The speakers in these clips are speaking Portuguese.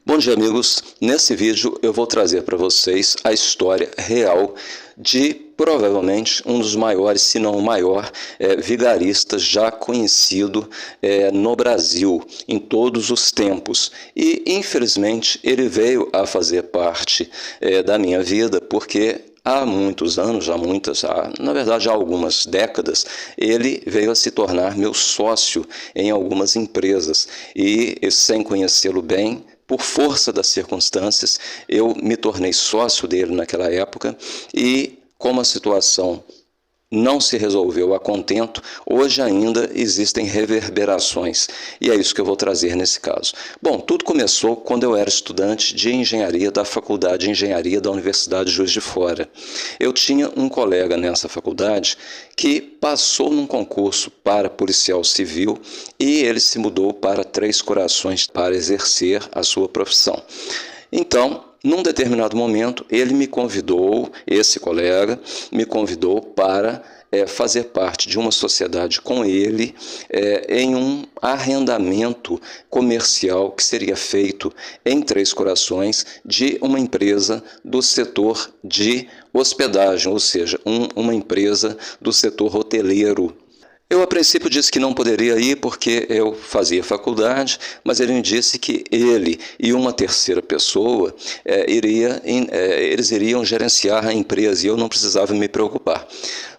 Bom dia, amigos. Nesse vídeo eu vou trazer para vocês a história real de provavelmente um dos maiores, se não o maior, vigarista já conhecido no Brasil em todos os tempos. E infelizmente ele veio a fazer parte da minha vida porque há muitos anos, na verdade há algumas décadas, ele veio a se tornar meu sócio em algumas empresas e sem conhecê-lo bem, por força das circunstâncias, eu me tornei sócio dele naquela época e, como a situação não se resolveu a contento, hoje ainda existem reverberações. E é isso que eu vou trazer nesse caso. Bom, tudo começou quando eu era estudante de engenharia da Faculdade de Engenharia da Universidade de Juiz de Fora. Eu tinha um colega nessa faculdade que passou num concurso para policial civil e ele se mudou para Três Corações para exercer a sua profissão. Então, num determinado momento, ele me convidou, esse colega, me convidou para fazer parte de uma sociedade com ele em um arrendamento comercial que seria feito em Três Corações de uma empresa do setor de hospedagem, ou seja, uma empresa do setor hoteleiro. Eu, a princípio, disse que não poderia ir porque eu fazia faculdade, mas ele me disse que ele e uma terceira pessoa eles iriam gerenciar a empresa e eu não precisava me preocupar.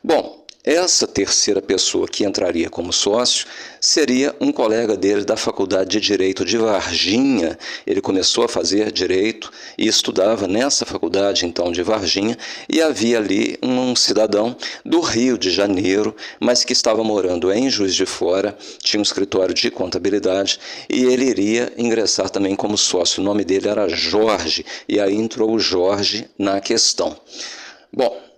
Bom, essa terceira pessoa que entraria como sócio seria um colega dele da Faculdade de Direito de Varginha. Ele começou a fazer Direito e estudava nessa faculdade, então, de Varginha, e havia ali um cidadão do Rio de Janeiro, mas que estava morando em Juiz de Fora, tinha um escritório de contabilidade, e ele iria ingressar também como sócio. O nome dele era Jorge, e aí entrou o Jorge na questão. Bom,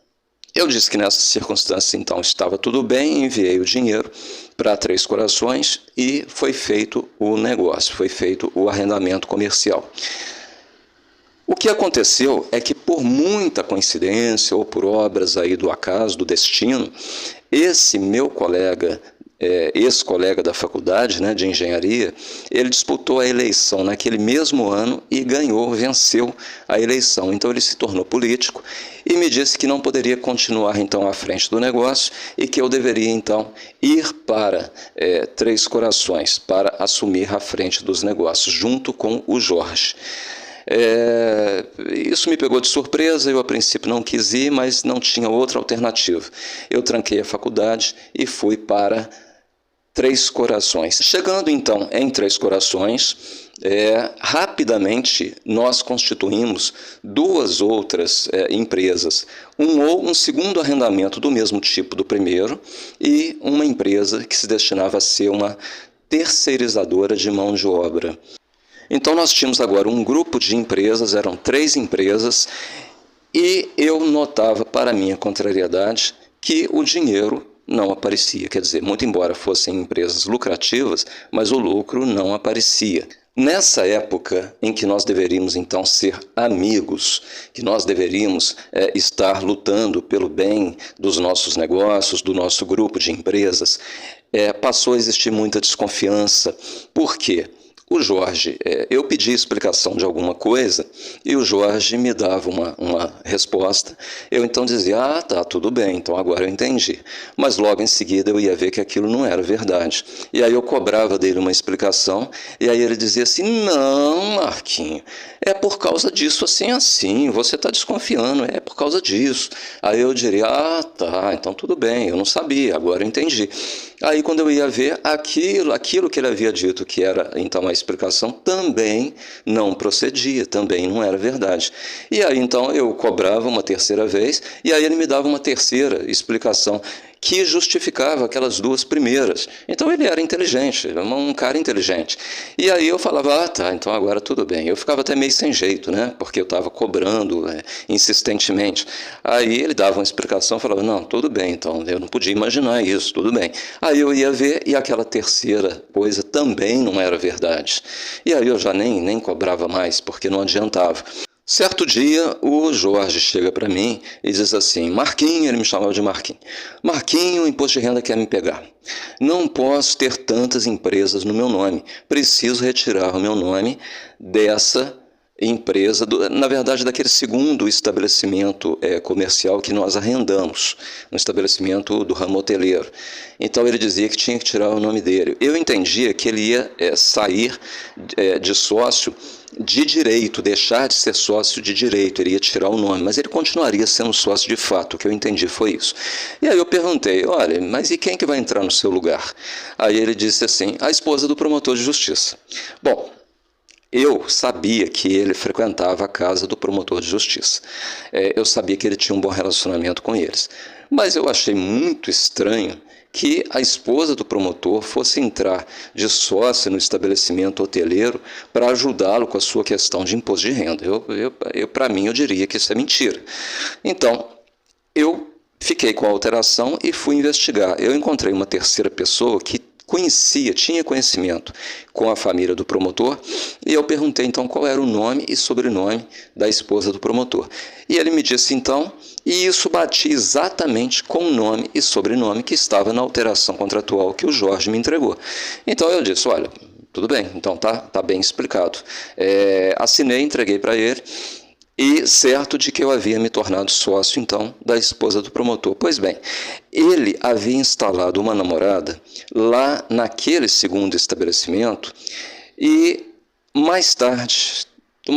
eu disse que nessas circunstâncias, então, estava tudo bem, enviei o dinheiro para Três Corações e foi feito o negócio, foi feito o arrendamento comercial. O que aconteceu é que, por muita coincidência ou por obras aí do acaso, do destino, esse meu colega, ex-colega da faculdade, né, de engenharia, ele disputou a eleição naquele mesmo ano e ganhou, venceu a eleição. Então ele se tornou político e me disse que não poderia continuar então à frente do negócio e que eu deveria então ir para Três Corações para assumir a frente dos negócios, junto com o Jorge. Isso me pegou de surpresa, eu a princípio não quis ir, mas não tinha outra alternativa. Eu tranquei a faculdade e fui para Três Corações. Chegando então em Três Corações, rapidamente nós constituímos duas outras empresas, um segundo arrendamento do mesmo tipo do primeiro e uma empresa que se destinava a ser uma terceirizadora de mão de obra. Então nós tínhamos agora um grupo de empresas, eram 3 empresas, e eu notava, para minha contrariedade, que o dinheiro não aparecia. Quer dizer, muito embora fossem empresas lucrativas, mas o lucro não aparecia. Nessa época em que nós deveríamos então ser amigos, que nós deveríamos estar lutando pelo bem dos nossos negócios, do nosso grupo de empresas, passou a existir muita desconfiança. Por quê? O Jorge, eu pedi explicação de alguma coisa e o Jorge me dava uma resposta. Eu então dizia, tá, tudo bem, então agora eu entendi. Mas logo em seguida eu ia ver que aquilo não era verdade. E aí eu cobrava dele uma explicação e aí ele dizia assim, não, Marquinho, é por causa disso assim, você está desconfiando, é por causa disso. Aí eu diria, tá, então tudo bem, eu não sabia, agora eu entendi. Aí quando eu ia ver aquilo que ele havia dito que era então a explicação também não procedia, também não era verdade. E aí então eu cobrava uma terceira vez e aí ele me dava uma terceira explicação que justificava aquelas 2 primeiras. Então ele era inteligente, um cara inteligente. E aí eu falava, tá, então agora tudo bem. Eu ficava até meio sem jeito, né? Porque eu estava cobrando insistentemente. Aí ele dava uma explicação, falava, não, tudo bem, então eu não podia imaginar isso, tudo bem. Aí eu ia ver e aquela terceira coisa também não era verdade. E aí eu já nem cobrava mais, porque não adiantava. Certo dia, o Jorge chega para mim e diz assim: Marquinho, ele me chamava de Marquinho. Marquinho, o imposto de renda quer me pegar. Não posso ter tantas empresas no meu nome. Preciso retirar o meu nome dessa empresa, na verdade, daquele segundo estabelecimento comercial que nós arrendamos, um estabelecimento do ramo hoteleiro. Então ele dizia que tinha que tirar o nome dele. Eu entendia que ele ia sair de sócio de direito, deixar de ser sócio de direito, ele ia tirar o nome, mas ele continuaria sendo sócio de fato, o que eu entendi foi isso. E aí eu perguntei, olha, mas e quem que vai entrar no seu lugar? Aí ele disse assim, a esposa do promotor de justiça. Bom, eu sabia que ele frequentava a casa do promotor de justiça. Eu sabia que ele tinha um bom relacionamento com eles. Mas eu achei muito estranho que a esposa do promotor fosse entrar de sócia no estabelecimento hoteleiro para ajudá-lo com a sua questão de imposto de renda. Para mim, eu diria que isso é mentira. Então, eu fiquei com a alteração e fui investigar. Eu encontrei uma terceira pessoa que tinha conhecimento com a família do promotor, e eu perguntei então qual era o nome e sobrenome da esposa do promotor. E ele me disse então, e isso batia exatamente com o nome e sobrenome que estava na alteração contratual que o Jorge me entregou. Então eu disse, olha, tudo bem, então tá bem explicado. Assinei, entreguei para ele, e certo de que eu havia me tornado sócio, então, da esposa do promotor. Pois bem, ele havia instalado uma namorada lá naquele segundo estabelecimento e, mais tarde,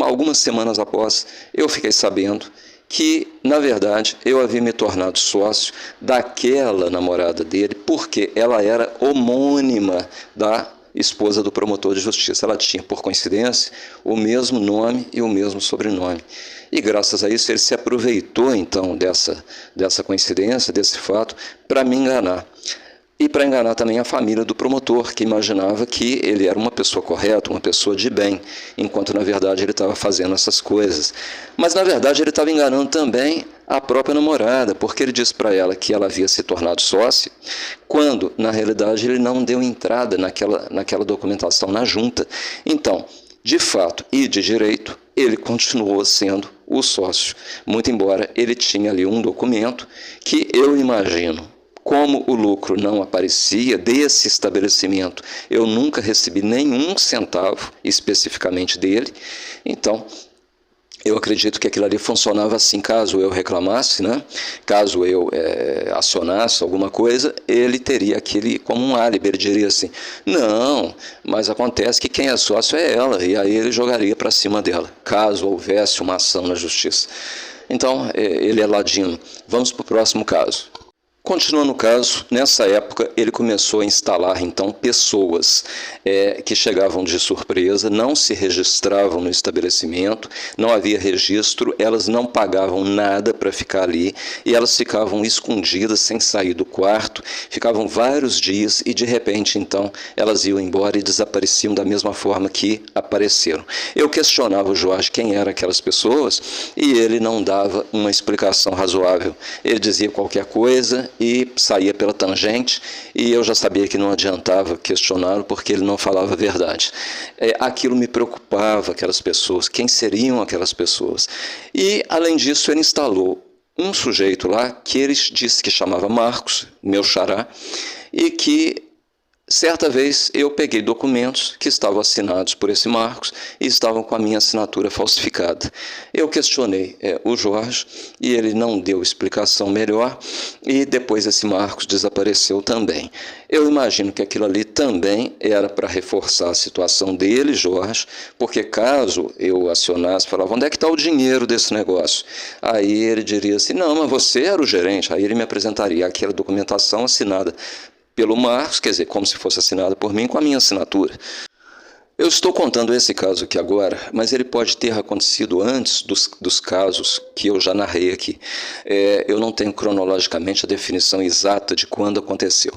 algumas semanas após, eu fiquei sabendo que, na verdade, eu havia me tornado sócio daquela namorada dele porque ela era homônima da esposa do promotor de justiça. Ela tinha, por coincidência, o mesmo nome e o mesmo sobrenome. E graças a isso ele se aproveitou então dessa coincidência, desse fato, para me enganar. E para enganar também a família do promotor, que imaginava que ele era uma pessoa correta, uma pessoa de bem, enquanto na verdade ele estava fazendo essas coisas. Mas na verdade ele estava enganando também a própria namorada, porque ele disse para ela que ela havia se tornado sócia, quando na realidade ele não deu entrada naquela documentação na junta. Então, de fato e de direito, ele continuou sendo o sócio, muito embora ele tinha ali um documento que eu imagino, como o lucro não aparecia desse estabelecimento, eu nunca recebi nenhum centavo especificamente dele, então eu acredito que aquilo ali funcionava assim, caso eu reclamasse, né? Caso eu acionasse alguma coisa, ele teria aquele como um álibi, ele diria assim, não, mas acontece que quem é sócio é ela, e aí ele jogaria para cima dela, caso houvesse uma ação na justiça. Então, ele é ladino. Vamos para o próximo caso. Continuando o caso, nessa época ele começou a instalar então pessoas que chegavam de surpresa, não se registravam no estabelecimento, não havia registro, elas não pagavam nada para ficar ali e elas ficavam escondidas sem sair do quarto, ficavam vários dias e de repente então elas iam embora e desapareciam da mesma forma que apareceram. Eu questionava o Jorge quem eram aquelas pessoas e ele não dava uma explicação razoável, ele dizia qualquer coisa e saía pela tangente, e eu já sabia que não adiantava questioná-lo porque ele não falava a verdade. Aquilo me preocupava, aquelas pessoas, quem seriam aquelas pessoas? E, além disso, ele instalou um sujeito lá que ele disse que chamava Marcos, meu xará, e que certa vez eu peguei documentos que estavam assinados por esse Marcos e estavam com a minha assinatura falsificada. Eu questionei o Jorge e ele não deu explicação melhor e depois esse Marcos desapareceu também. Eu imagino que aquilo ali também era para reforçar a situação dele, Jorge, porque caso eu acionasse, falava, onde é que está o dinheiro desse negócio? Aí ele diria assim, não, mas você era o gerente. Aí ele me apresentaria aquela documentação assinada pelo Marcos, quer dizer, como se fosse assinada por mim, com a minha assinatura. Eu estou contando esse caso aqui agora, mas ele pode ter acontecido antes dos casos que eu já narrei aqui. Eu não tenho cronologicamente a definição exata de quando aconteceu.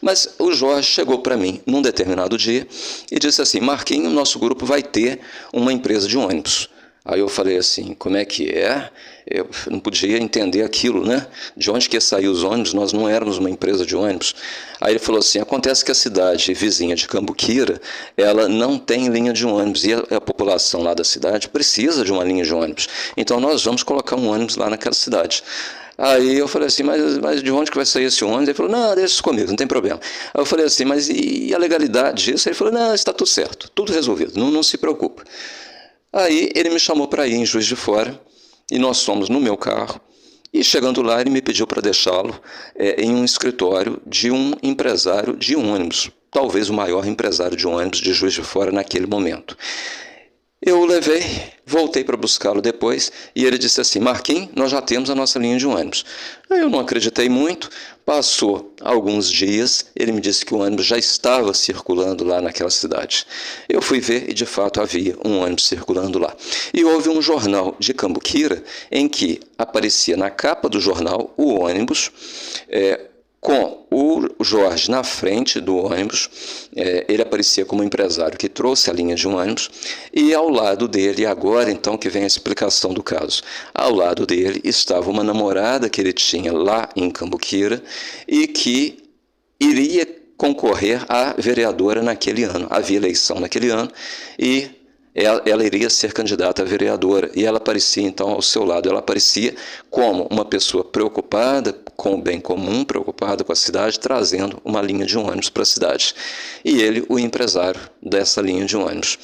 Mas o Jorge chegou para mim num determinado dia e disse assim, Marquinhos, nosso grupo vai ter uma empresa de ônibus. Aí eu falei assim, como é que é? Eu não podia entender aquilo, né? De onde que ia sair os ônibus? Nós não éramos uma empresa de ônibus. Aí ele falou assim, acontece que a cidade vizinha de Cambuquira, ela não tem linha de ônibus e a população lá da cidade precisa de uma linha de ônibus. Então nós vamos colocar um ônibus lá naquela cidade. Aí eu falei assim, mas de onde que vai sair esse ônibus? Ele falou, não, deixa isso comigo, não tem problema. Aí eu falei assim, mas e a legalidade disso? Ele falou, não, está tudo certo, tudo resolvido, não se preocupa. Aí ele me chamou para ir em Juiz de Fora, e nós fomos no meu carro, e chegando lá ele me pediu para deixá-lo em um escritório de um empresário de ônibus, talvez o maior empresário de ônibus de Juiz de Fora naquele momento. Eu o levei, voltei para buscá-lo depois e ele disse assim, Marquinhos, nós já temos a nossa linha de ônibus. Aí eu não acreditei muito, passou alguns dias, ele me disse que o ônibus já estava circulando lá naquela cidade. Eu fui ver e de fato havia um ônibus circulando lá. E houve um jornal de Cambuquira em que aparecia na capa do jornal o ônibus, com o Jorge na frente do ônibus, ele aparecia como empresário que trouxe a linha de ônibus, e ao lado dele, agora então que vem a explicação do caso, ao lado dele estava uma namorada que ele tinha lá em Cambuquira e que iria concorrer à vereadora naquele ano. Havia eleição naquele ano e ela iria ser candidata a vereadora, e ela aparecia então ao seu lado, ela aparecia como uma pessoa preocupada com o bem comum, preocupada com a cidade, trazendo uma linha de ônibus para a cidade. E ele, o empresário dessa linha de ônibus.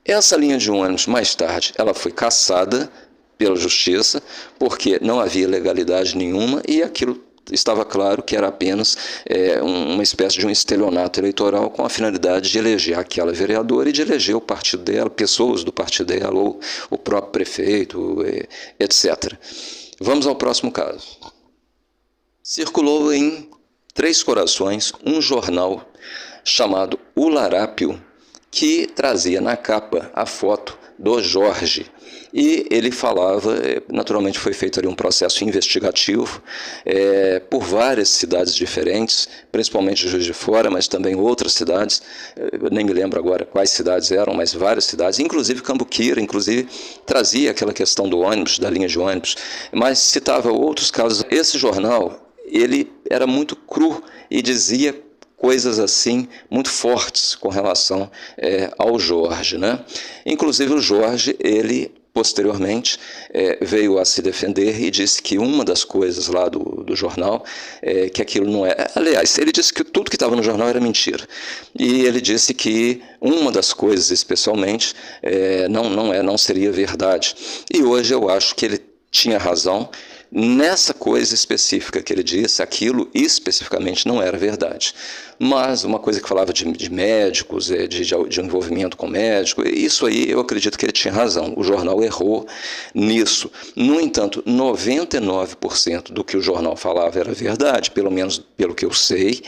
Essa linha de ônibus, mais tarde, ela foi cassada pela justiça, porque não havia legalidade nenhuma, e aquilo estava claro que era apenas uma espécie de um estelionato eleitoral com a finalidade de eleger aquela vereadora e de eleger o partido dela, pessoas do partido dela, ou o próprio prefeito, etc. Vamos ao próximo caso. Circulou em Três Corações um jornal chamado O Larápio, que trazia na capa a foto do Jorge. E ele falava, naturalmente foi feito ali um processo investigativo por várias cidades diferentes, principalmente Juiz de Fora, mas também outras cidades, eu nem me lembro agora quais cidades eram, mas várias cidades, inclusive Cambuquira, inclusive trazia aquela questão do ônibus, da linha de ônibus, mas citava outros casos. Esse jornal, ele era muito cru e dizia coisas assim muito fortes com relação ao Jorge, né? Inclusive o Jorge, ele posteriormente veio a se defender e disse que uma das coisas lá do jornal, que aquilo não é... Aliás, ele disse que tudo que estava no jornal era mentira. E ele disse que uma das coisas, especialmente, não seria verdade. E hoje eu acho que ele tinha razão. Nessa coisa específica que ele disse, aquilo especificamente não era verdade. Mas uma coisa que falava de médicos, de envolvimento com médico, isso aí eu acredito que ele tinha razão. O jornal errou nisso. No entanto, 99% do que o jornal falava era verdade, pelo menos pelo que eu sei.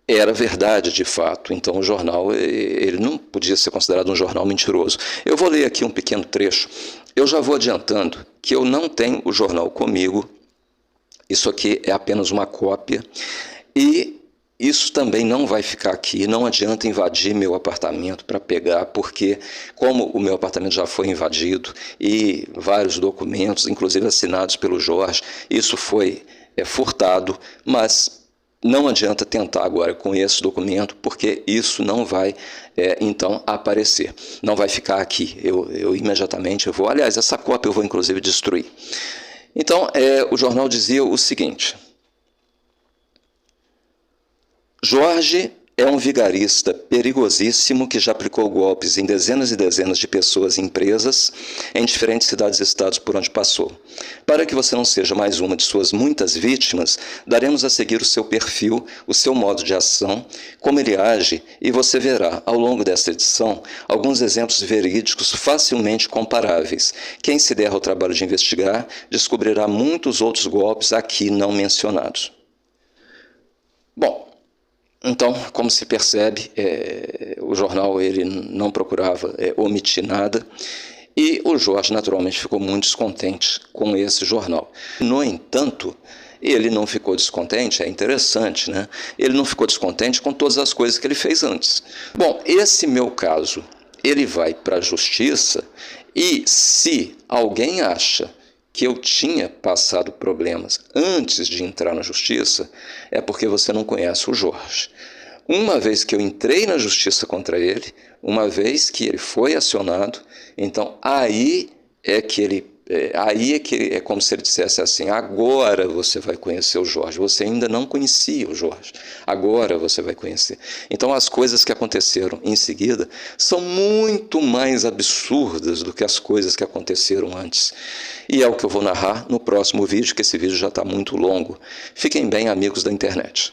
Era verdade de fato, então o jornal ele não podia ser considerado um jornal mentiroso. Eu vou ler aqui um pequeno trecho. Eu já vou adiantando que eu não tenho o jornal comigo, isso aqui é apenas uma cópia, e isso também não vai ficar aqui, não adianta invadir meu apartamento para pegar, porque como o meu apartamento já foi invadido e vários documentos, inclusive assinados pelo Jorge, isso foi furtado, mas não adianta tentar agora com esse documento, porque isso não vai, então, aparecer. Não vai ficar aqui. Eu imediatamente vou... Aliás, essa cópia eu vou, inclusive, destruir. Então, o jornal dizia o seguinte. Jorge é um vigarista perigosíssimo que já aplicou golpes em dezenas e dezenas de pessoas e empresas em diferentes cidades e estados por onde passou. Para que você não seja mais uma de suas muitas vítimas, daremos a seguir o seu perfil, o seu modo de ação, como ele age, e você verá, ao longo desta edição, alguns exemplos verídicos facilmente comparáveis. Quem se der ao trabalho de investigar, descobrirá muitos outros golpes aqui não mencionados. Bom, então, como se percebe, o jornal ele não procurava omitir nada, e o Jorge naturalmente ficou muito descontente com esse jornal. No entanto, ele não ficou descontente, é interessante, né? Ele não ficou descontente com todas as coisas que ele fez antes. Bom, esse meu caso, ele vai para a justiça e se alguém acha que eu tinha passado problemas antes de entrar na justiça, é porque você não conhece o Jorge. Uma vez que eu entrei na justiça contra ele, uma vez que ele foi acionado, então aí é como se ele dissesse assim: agora você vai conhecer o Jorge. Você ainda não conhecia o Jorge, agora você vai conhecer. Então as coisas que aconteceram em seguida são muito mais absurdas do que as coisas que aconteceram antes. E é o que eu vou narrar no próximo vídeo, que esse vídeo já está muito longo. Fiquem bem, amigos da internet.